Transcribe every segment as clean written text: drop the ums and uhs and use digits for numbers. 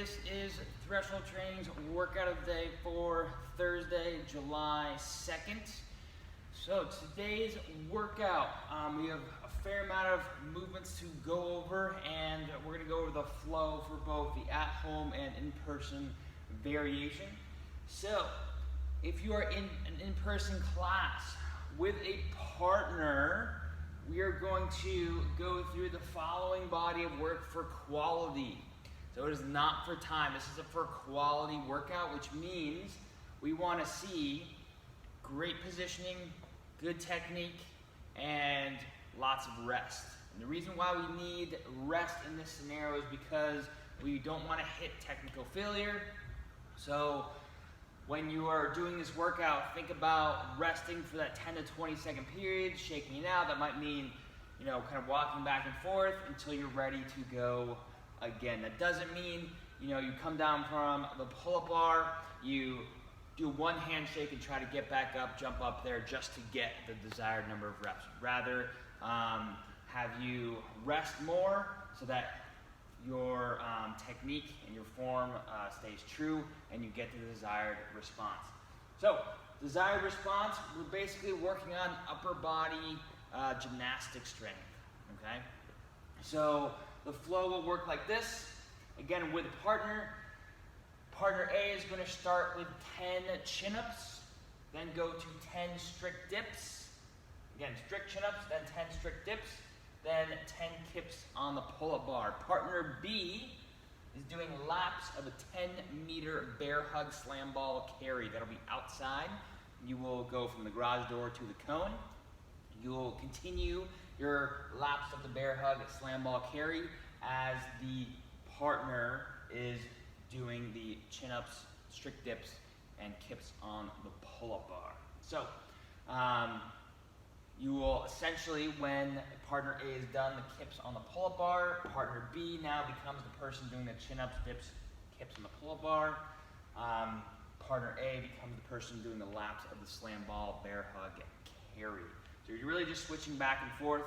This is Threshold Training's workout of the day for Thursday, July 2nd. So today's workout, we have a fair amount of movements to go over, and we're going to go over the flow for both the at-home and in-person variation. So if you are in an in-person class with a partner, we are going to go through the following body of work for quality. So it is not for time, this is a for quality workout, which means we want to see great positioning, good technique, and lots of rest. And the reason why we need rest in this scenario is because we don't want to hit technical failure. So when you are doing this workout, think about resting for that 10 to 20 second period, shaking it out. That might mean, kind of walking back and forth until you're ready to go again. That doesn't mean, you come down from the pull-up bar, you do one handshake and try to get back up, jump up there just to get the desired number of reps. Rather, have you rest more so that your technique and your form stays true and you get the desired response. So, desired response, we're basically working on upper body gymnastic strength, okay? So, the flow will work like this. Again, with a partner. Partner A is going to start with 10 chin-ups, then go to 10 strict dips. Again, strict chin-ups, then 10 strict dips, then 10 kips on the pull-up bar. Partner B is doing laps of a 10-meter bear hug slam ball carry. That'll be outside. You will go from the garage door to the cone. You will continue your laps of the bear hug slam ball carry as the partner is doing the chin-ups, strict dips, and kips on the pull-up bar. So, you will essentially, when partner A is done the kips on the pull-up bar, partner B now becomes the person doing the chin-ups, dips, kips on the pull-up bar. Partner A becomes the person doing the laps of the slam ball, bear hug, carry. So you're really just switching back and forth.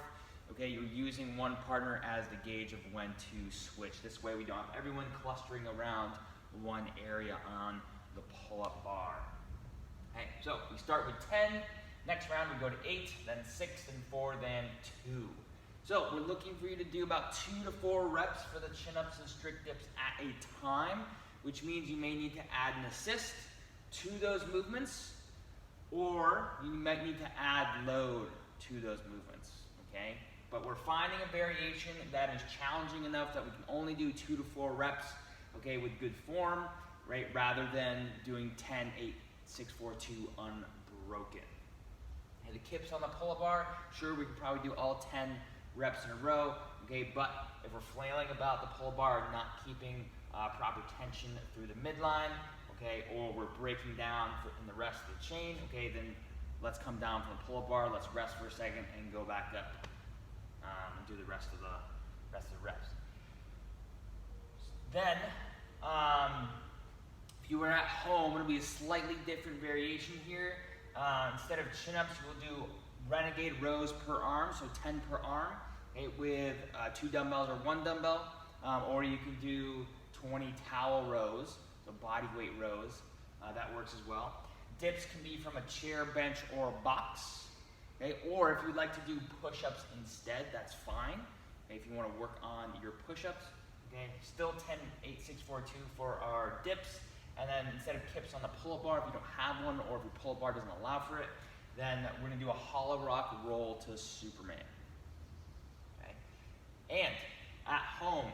Okay, you're using one partner as the gauge of when to switch. This way we don't have everyone clustering around one area on the pull-up bar. Okay, so we start with 10. Next round we go to 8, then 6, then 4, then 2. So we're looking for you to do about 2 to 4 reps for the chin-ups and strict dips at a time, which means you may need to add an assist to those movements, or you might need to add load to those movements, okay? But we're finding a variation that is challenging enough that we can only do 2 to 4 reps, okay, with good form, right, rather than doing 10, 8, 6, 4, 2 unbroken. And the kips on the pull-up bar, sure, we can probably do all 10 reps in a row, okay, but if we're flailing about the pull-up bar, not keeping proper tension through the midline, okay, or we're breaking down in the rest of the chain, okay, then let's come down from the pull-up bar, let's rest for a second and go back up and do the rest of the reps. Then, if you were at home, it'll be a slightly different variation here. Instead of chin-ups, we'll do renegade rows per arm, so 10 per arm, okay, with 2 dumbbells or 1 dumbbell, or you can do 20 towel rows, so body weight rows, that works as well. Dips can be from a chair, bench, or a box, okay, or if you'd like to do push-ups instead, that's fine, okay, if you want to work on your push-ups, okay, still 10, 8, 6, 4, 2 for our dips. And then instead of kips on the pull-up bar, if you don't have one or if your pull-up bar doesn't allow for it, then we're going to do a hollow rock roll to Superman. Okay? And at home,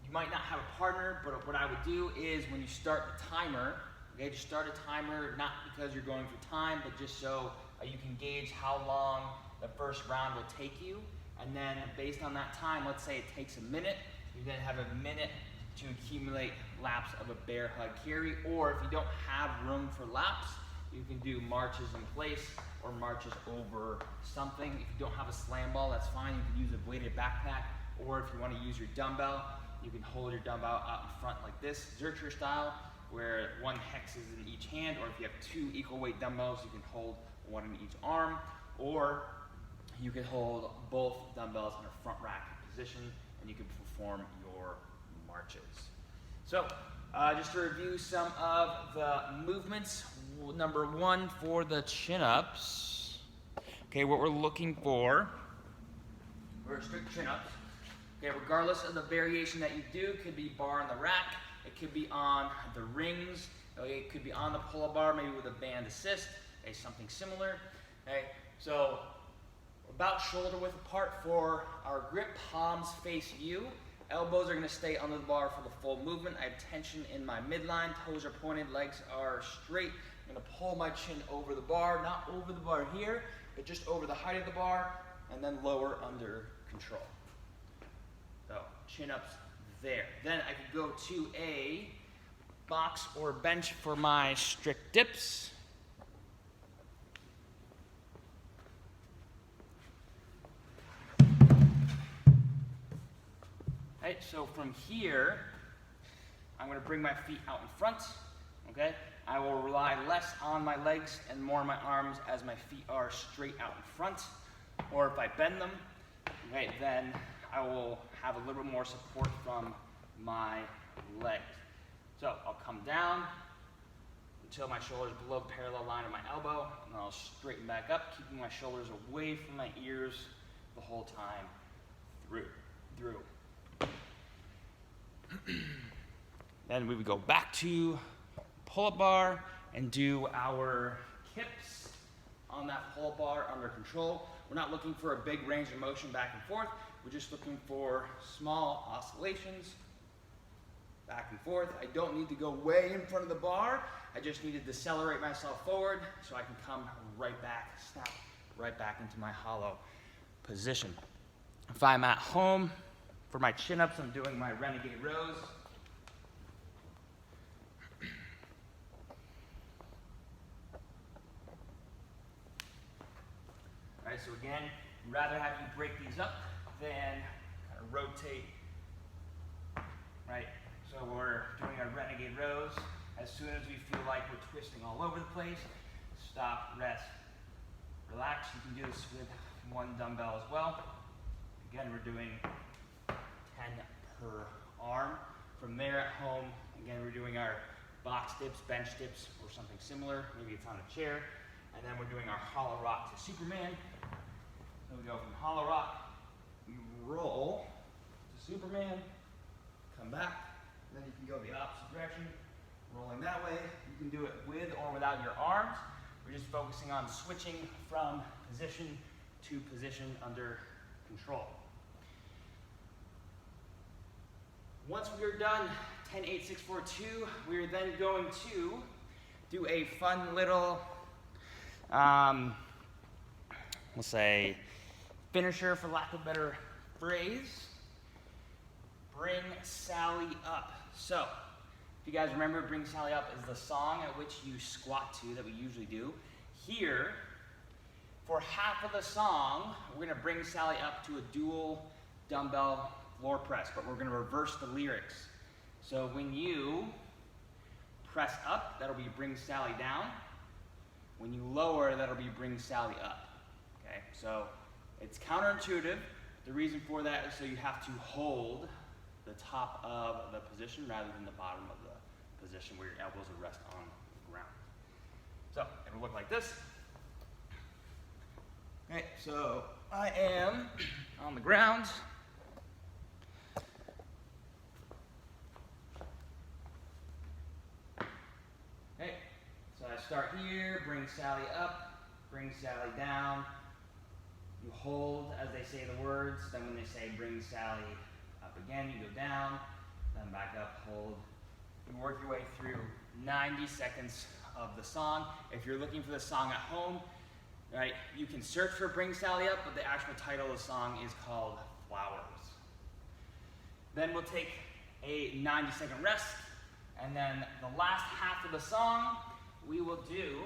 you might not have a partner, but what I would do is when you start the timer, okay, just start a timer not because you're going for time, but just so you can gauge how long the first round will take you. And then based on that time, let's say it takes a minute, you then have a minute to accumulate laps of a bear hug carry, or if you don't have room for laps, you can do marches in place or marches over something. If you don't have a slam ball, that's fine. You can use a weighted backpack, or if you want to use your dumbbell, you can hold your dumbbell out in front like this, Zercher style, where one hex is in each hand, or if you have 2 equal weight dumbbells, you can hold one in each arm, or you can hold both dumbbells in a front rack position, and you can perform your marches. So, just to review some of the movements. Number one for the chin-ups. Okay, what we're looking for, we're strict chin-ups. Okay, regardless of the variation that you do, it could be bar on the rack, it could be on the rings, okay, it could be on the pull-up bar, maybe with a band assist, okay, something similar. Okay, so about shoulder width apart for our grip, palms face you. Elbows are going to stay under the bar for the full movement. I have tension in my midline, toes are pointed, legs are straight. I'm going to pull my chin over the bar, not over the bar here, but just over the height of the bar, and then lower under control. So, chin-ups there. Then I could go to a box or bench for my strict dips. Right, so from here, I'm going to bring my feet out in front, okay? I will rely less on my legs and more on my arms as my feet are straight out in front. Or if I bend them, okay, then I will have a little bit more support from my legs. So I'll come down until my shoulders below the parallel line of my elbow, and then I'll straighten back up, keeping my shoulders away from my ears the whole time through. Then we would go back to pull-up bar and do our kips on that pull-up bar under control. We're not looking for a big range of motion back and forth. We're just looking for small oscillations back and forth. I don't need to go way in front of the bar. I just need to decelerate myself forward so I can come right back, snap right back into my hollow position. If I'm at home, for my chin-ups, I'm doing my renegade rows. All right, so again, rather have you break these up than kind of rotate. Right, so we're doing our renegade rows. As soon as we feel like we're twisting all over the place, stop, rest, relax. You can do this with one dumbbell as well. Again, we're doing 10 per arm. From there at home, again, we're doing our box dips, bench dips, or something similar. Maybe it's on a chair. And then we're doing our hollow rock to Superman. So we go from hollow rock, we roll to Superman, come back, and then you can go the opposite direction, rolling that way. You can do it with or without your arms. We're just focusing on switching from position to position under control. Once we are done 10, 8, 6, 4, 2, we are then going to do a fun little, we'll say, finisher for lack of a better phrase. Bring Sally Up. So, if you guys remember, Bring Sally Up is the song at which you squat to that we usually do. Here, for half of the song, we're going to bring Sally up to a dual dumbbell floor press, but we're going to reverse the lyrics. So when you press up, that'll be bring Sally down. When you lower, that'll be bring Sally up. Okay, so it's counterintuitive. The reason for that is so you have to hold the top of the position rather than the bottom of the position where your elbows will rest on the ground. So it will look like this. Okay, so I am on the ground. Okay, so I start here, bring Sally up, bring Sally down. You hold as they say the words, then when they say bring Sally up again, you go down, then back up, hold. You work your way through 90 seconds of the song. If you're looking for the song at home, right, you can search for Bring Sally Up, but the actual title of the song is called Flowers. Then we'll take a 90-second rest, and then the last half of the song, we will do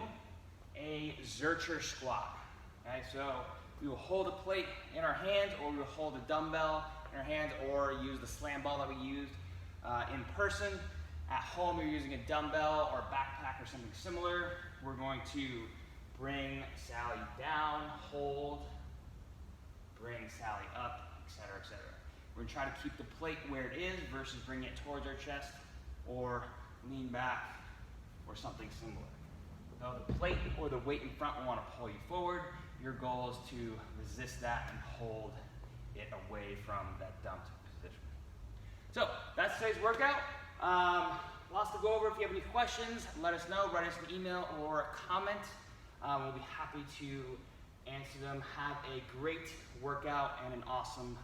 a Zercher squat. Okay, so we will hold a plate in our hands, or we will hold a dumbbell in our hands, or use the slam ball that we used in person. At home, you're using a dumbbell or a backpack or something similar. We're going to bring Sally down, hold, bring Sally up, etc., etc. We're going to try to keep the plate where it is versus bring it towards our chest or lean back or something similar. Though the plate or the weight in front will want to pull you forward, your goal is to resist that and hold it away from that dumped position. So that's today's workout. Lots to go over. If you have any questions, let us know. Write us an email or a comment. We'll be happy to answer them. Have a great workout and an awesome